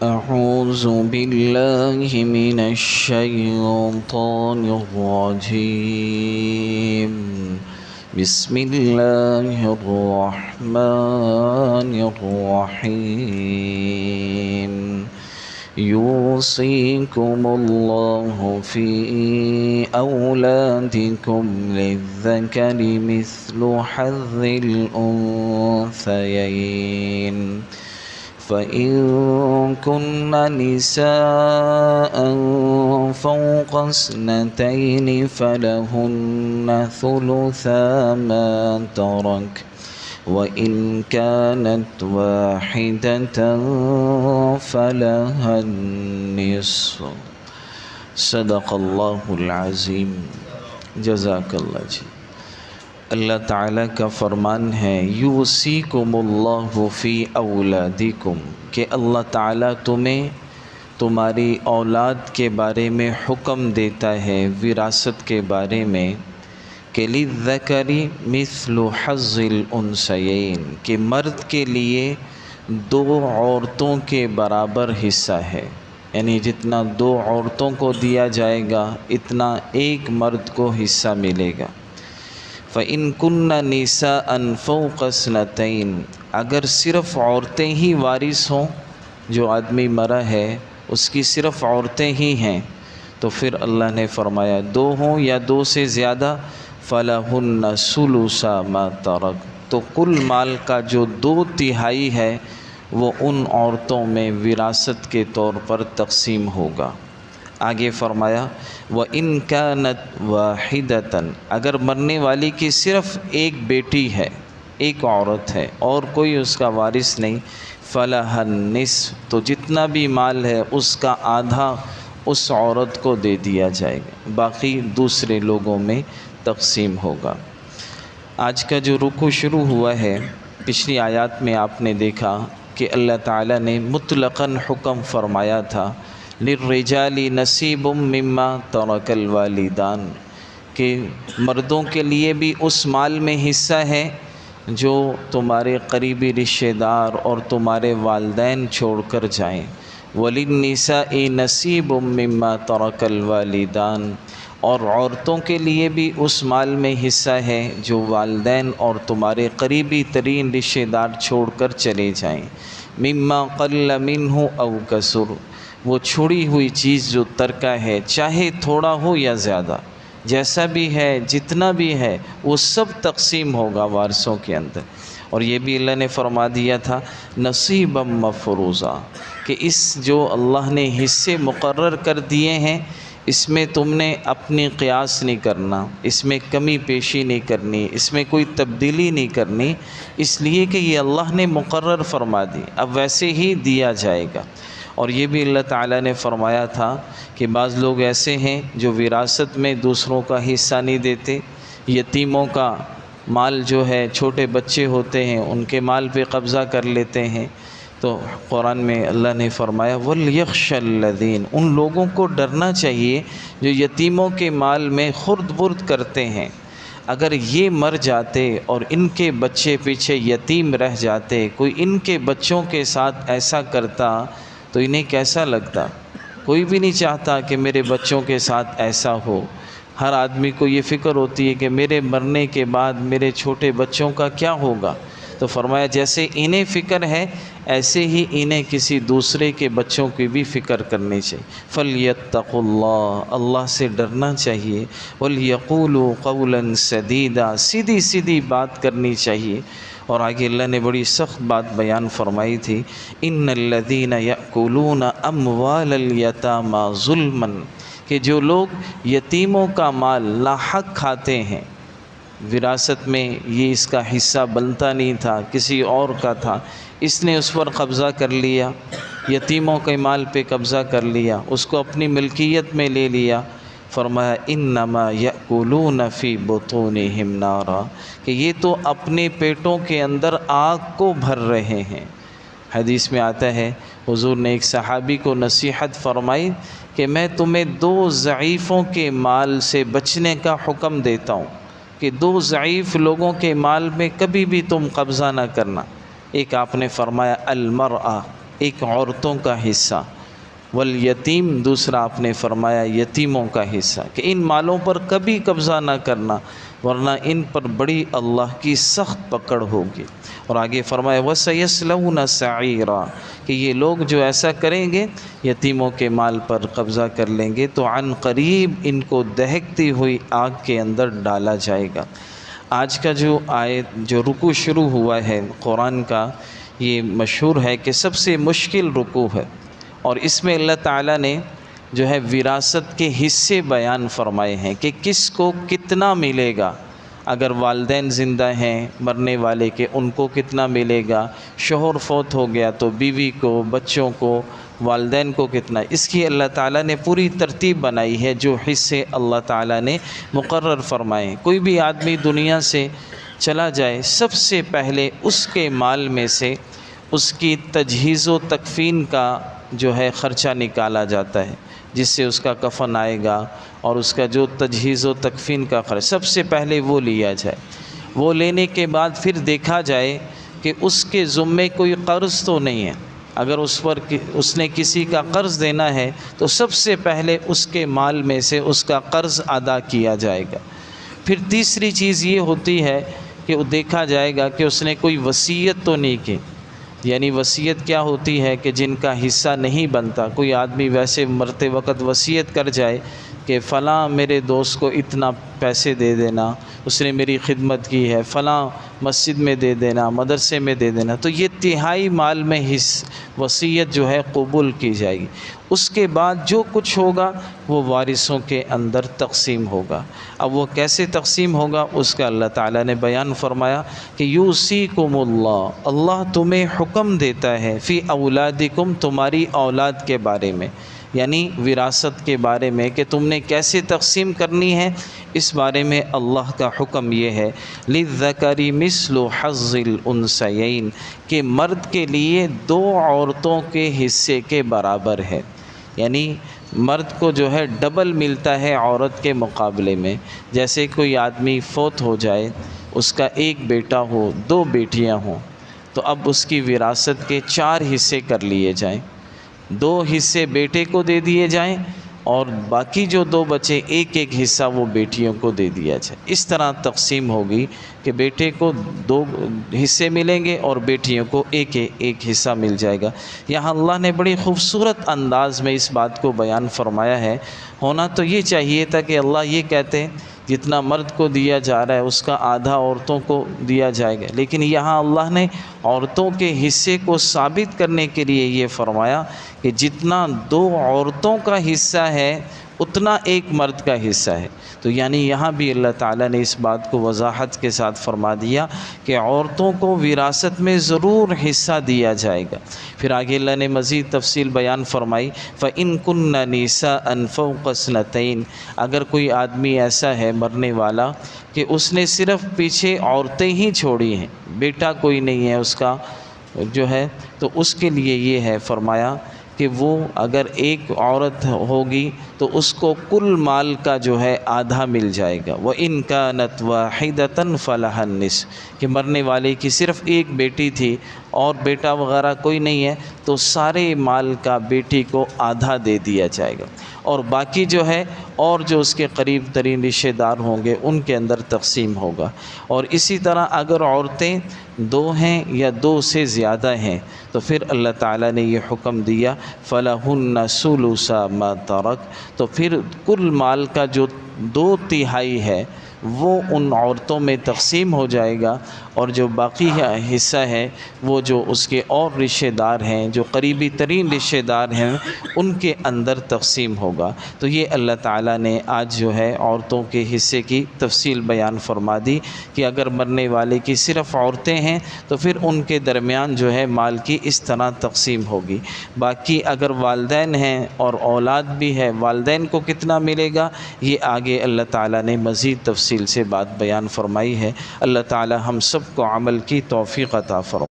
أعوذ بالله من الشيطان الرجيم. بسم الله الرحمن الرحيم. يوصيكم الله في أولادكم للذكر مثل حظ الأنثيين. فإن كن نساء فوق اثنتين فلهن ثلثا ما ترك، وإن كانت واحدة فلها النصف. صدق اللہ العظیم. جزاک اللہ جی. اللہ تعالیٰ کا فرمان ہے یوصیکم اللہ فی اولادکم، کہ اللہ تعالیٰ تمہیں تمہاری اولاد کے بارے میں حکم دیتا ہے، وراثت کے بارے میں، کہ للذکر مثل حظ الانثیین، کہ مرد کے لیے دو عورتوں کے برابر حصہ ہے، یعنی جتنا دو عورتوں کو دیا جائے گا اتنا ایک مرد کو حصہ ملے گا. فَإِن كُنَّ نِسَاءً فَوْقَ اثْنَتَيْنِ، اگر صرف عورتیں ہی وارث ہوں، جو آدمی مرا ہے اس کی صرف عورتیں ہی ہیں، تو پھر اللہ نے فرمایا دو ہوں یا دو سے زیادہ، فَلَهُنَّ ثُلُثَ مَا تَرَكَ، تو کل مال کا جو 2/3 ہے وہ ان عورتوں میں وراثت کے طور پر تقسیم ہوگا. آگے فرمایا وَإِن كَانَتْ وَاحِدَةً، اگر مرنے والی کی صرف ایک بیٹی ہے، ایک عورت ہے اور کوئی اس کا وارث نہیں، فَلَهَا النِّصْفُ، تو جتنا بھی مال ہے اس کا آدھا اس عورت کو دے دیا جائے گا، باقی دوسرے لوگوں میں تقسیم ہوگا. آج کا جو رکوع شروع ہوا ہے، پچھلی آیات میں آپ نے دیکھا کہ اللہ تعالیٰ نے مطلقاً حکم فرمایا تھا للرجال نصیب مما ترک الوالدان، کہ مردوں کے لیے بھی اس مال میں حصہ ہے جو تمہارے قریبی رشتہ دار اور تمہارے والدین چھوڑ کر جائیں. وللنساء نصیب مما ترک الوالدان، اور عورتوں کے لیے بھی اس مال میں حصہ ہے جو والدین اور تمہارے قریبی ترین رشتہ دار چھوڑ کر چلے جائیں. مما قل منہ او کثر، وہ چھوڑی ہوئی چیز جو ترکہ ہے، چاہے تھوڑا ہو یا زیادہ، جیسا بھی ہے جتنا بھی ہے وہ سب تقسیم ہوگا وارثوں کے اندر. اور یہ بھی اللہ نے فرما دیا تھا نصیبا مفروضا، کہ اس جو اللہ نے حصے مقرر کر دیے ہیں اس میں تم نے اپنی قیاس نہیں کرنا، اس میں کمی پیشی نہیں کرنی، اس میں کوئی تبدیلی نہیں کرنی، اس لیے کہ یہ اللہ نے مقرر فرما دی، اب ویسے ہی دیا جائے گا. اور یہ بھی اللہ تعالیٰ نے فرمایا تھا کہ بعض لوگ ایسے ہیں جو وراثت میں دوسروں کا حصہ نہیں دیتے، یتیموں کا مال جو ہے، چھوٹے بچے ہوتے ہیں ان کے مال پہ قبضہ کر لیتے ہیں. تو قرآن میں اللہ نے فرمایا وَلْيَخْشَ الَّذِينَ، ان لوگوں کو ڈرنا چاہیے جو یتیموں کے مال میں خرد برد کرتے ہیں. اگر یہ مر جاتے اور ان کے بچے پیچھے یتیم رہ جاتے، کوئی ان کے بچوں کے ساتھ ایسا کرتا تو انہیں کیسا لگتا؟ کوئی بھی نہیں چاہتا کہ میرے بچوں کے ساتھ ایسا ہو. ہر آدمی کو یہ فکر ہوتی ہے کہ میرے مرنے کے بعد میرے چھوٹے بچوں کا کیا ہوگا. تو فرمایا جیسے انہیں فکر ہے ایسے ہی انہیں کسی دوسرے کے بچوں کی بھی فکر کرنی چاہیے. فَلْيَتَّقُوا اللَّهَ، اللہ سے ڈرنا چاہیے. وَلْيَقُولُوا قَوْلًا سَدِيدًا، سیدھی سیدھی بات کرنی چاہیے. اور آگے اللہ نے بڑی سخت بات بیان فرمائی تھی اِنَّ الَّذِينَ يَأْكُلُونَ أَمْوَالَ الْيَتَامَى ظُلْمًا، کہ جو لوگ یتیموں کا مال لاحق کھاتے ہیں، وراثت میں یہ اس کا حصہ بنتا نہیں تھا، کسی اور کا تھا، اس نے اس پر قبضہ کر لیا، یتیموں کے مال پہ قبضہ کر لیا، اس کو اپنی ملکیت میں لے لیا. فرمایا انما یأکلون فی بطونہم نارا، کہ یہ تو اپنے پیٹوں کے اندر آگ کو بھر رہے ہیں. حدیث میں آتا ہے حضور نے ایک صحابی کو نصیحت فرمائی کہ میں تمہیں 2 ضعیفوں کے مال سے بچنے کا حکم دیتا ہوں کہ 2 ضعیف لوگوں کے مال میں کبھی بھی تم قبضہ نہ کرنا. ایک آپ نے فرمایا المرأہ، ایک عورتوں کا حصہ، والیتیم دوسرا آپ نے فرمایا یتیموں کا حصہ، کہ ان مالوں پر کبھی قبضہ نہ کرنا ورنہ ان پر بڑی اللہ کی سخت پکڑ ہوگی۔ اور آگے فرمایا وَسَيَصْلَوْنَ سَعِيرًا، کہ یہ لوگ جو ایسا کریں گے، یتیموں کے مال پر قبضہ کر لیں گے، تو عن قریب ان کو دہکتی ہوئی آگ کے اندر ڈالا جائے گا۔ آج کا جو جو رکوع شروع ہوا ہے قرآن کا، یہ مشہور ہے کہ سب سے مشکل رکوع ہے، اور اس میں اللہ تعالیٰ نے جو ہے وراثت کے حصے بیان فرمائے ہیں کہ کس کو کتنا ملے گا۔ اگر والدین زندہ ہیں مرنے والے کے، ان کو کتنا ملے گا، شوہر فوت ہو گیا تو بیوی کو، بچوں کو، والدین کو کتنا، اس کی اللہ تعالیٰ نے پوری ترتیب بنائی ہے، جو حصے اللہ تعالیٰ نے مقرر فرمائے۔ کوئی بھی آدمی دنیا سے چلا جائے، سب سے پہلے اس کے مال میں سے اس کی تجہیز و تکفین کا جو ہے خرچہ نکالا جاتا ہے، جس سے اس کا کفن آئے گا، اور اس کا جو تجہیز و تکفین کا خرچ سب سے پہلے وہ لیا جائے۔ وہ لینے کے بعد پھر دیکھا جائے کہ اس کے ذمے کوئی قرض تو نہیں ہے۔ اگر اس نے کسی کا قرض دینا ہے تو سب سے پہلے اس کے مال میں سے اس کا قرض ادا کیا جائے گا۔ پھر تیسری چیز یہ ہوتی ہے کہ وہ دیکھا جائے گا کہ اس نے کوئی وصیت تو نہیں کی، یعنی وصیت کیا ہوتی ہے کہ جن کا حصہ نہیں بنتا۔ کوئی آدمی ویسے مرتے وقت وصیت کر جائے کہ فلاں میرے دوست کو اتنا پیسے دے دینا، اس نے میری خدمت کی ہے، فلاں مسجد میں دے دینا، مدرسے میں دے دینا، تو یہ تہائی مال میں وصیت جو ہے قبول کی جائے گی۔ اس کے بعد جو کچھ ہوگا وہ وارثوں کے اندر تقسیم ہوگا۔ اب وہ کیسے تقسیم ہوگا اس کا اللہ تعالیٰ نے بیان فرمایا کہ یوصیکم اللہ، اللہ تمہیں حکم دیتا ہے، فی اولادکم، تمہاری اولاد کے بارے میں، یعنی وراثت کے بارے میں کہ تم نے کیسے تقسیم کرنی ہے، اس بارے میں اللہ کا حکم یہ ہے للذکر مثل حظ الانثیین، کہ مرد کے لیے دو عورتوں کے حصے کے برابر ہے، یعنی مرد کو جو ہے ڈبل ملتا ہے عورت کے مقابلے میں۔ جیسے کوئی آدمی فوت ہو جائے، اس کا ایک بیٹا ہو، دو بیٹیاں ہوں، تو اب اس کی وراثت کے 4 حصے کر لیے جائیں، 2 حصے بیٹے کو دے دیے جائیں اور باقی جو 2 بچے ایک ایک حصہ وہ بیٹیوں کو دے دیا جائے۔ اس طرح تقسیم ہوگی کہ بیٹے کو 2 حصے ملیں گے اور بیٹیوں کو ایک حصہ مل جائے گا۔ یہاں اللہ نے بڑی خوبصورت انداز میں اس بات کو بیان فرمایا ہے۔ ہونا تو یہ چاہیے تھا کہ اللہ یہ کہتے ہیں جتنا مرد کو دیا جا رہا ہے اس کا آدھا عورتوں کو دیا جائے گا، لیکن یہاں اللہ نے عورتوں کے حصے کو ثابت کرنے کے لیے یہ فرمایا کہ جتنا 2 عورتوں کا حصہ ہے اتنا ایک مرد کا حصہ ہے۔ تو یعنی یہاں بھی اللہ تعالیٰ نے اس بات کو وضاحت کے ساتھ فرما دیا کہ عورتوں کو وراثت میں ضرور حصہ دیا جائے گا۔ پھر آگے اللہ نے مزید تفصیل بیان فرمائی فَإِن كُنَّ نِسَاءً فَوْقَ اثْنَتَيْنِ، اگر کوئی آدمی ایسا ہے مرنے والا کہ اس نے صرف پیچھے عورتیں ہی چھوڑی ہیں، بیٹا کوئی نہیں ہے اس کا جو ہے، تو اس کے لیے یہ ہے فرمایا کہ وہ اگر ایک عورت ہوگی تو اس کو کل مال کا جو ہے آدھا مل جائے گا۔ وَإِن كَانَتْ وَاحِدَةً فَلَهَا النِّصْفُ، کہ مرنے والے کی صرف ایک بیٹی تھی اور بیٹا وغیرہ کوئی نہیں ہے تو سارے مال کا بیٹی کو آدھا دے دیا جائے گا، اور باقی جو ہے اور جو اس کے قریب ترین رشتہ دار ہوں گے ان کے اندر تقسیم ہوگا۔ اور اسی طرح اگر عورتیں 2 ہیں یا 2 سے زیادہ ہیں تو پھر اللہ تعالیٰ نے یہ حکم دیا فَلَهُنَّ ثُلُثَ مَا تَرَكَ، تو پھر کل مال کا جو 2/3 ہے وہ ان عورتوں میں تقسیم ہو جائے گا، اور جو باقی حصہ ہے وہ جو اس کے اور رشتہ دار ہیں، جو قریبی ترین رشتہ دار ہیں، ان کے اندر تقسیم ہوگا۔ تو یہ اللہ تعالیٰ نے آج جو ہے عورتوں کے حصے کی تفصیل بیان فرما دی کہ اگر مرنے والے کی صرف عورتیں ہیں تو پھر ان کے درمیان جو ہے مال کی اس طرح تقسیم ہوگی۔ باقی اگر والدین ہیں اور اولاد بھی ہے، والدین کو کتنا ملے گا یہ آگے اللہ تعالیٰ نے مزید تفصیل سے بات بیان فرمائی ہے۔ اللہ تعالیٰ ہم سب کو عمل کی توفیق عطا فرمائے۔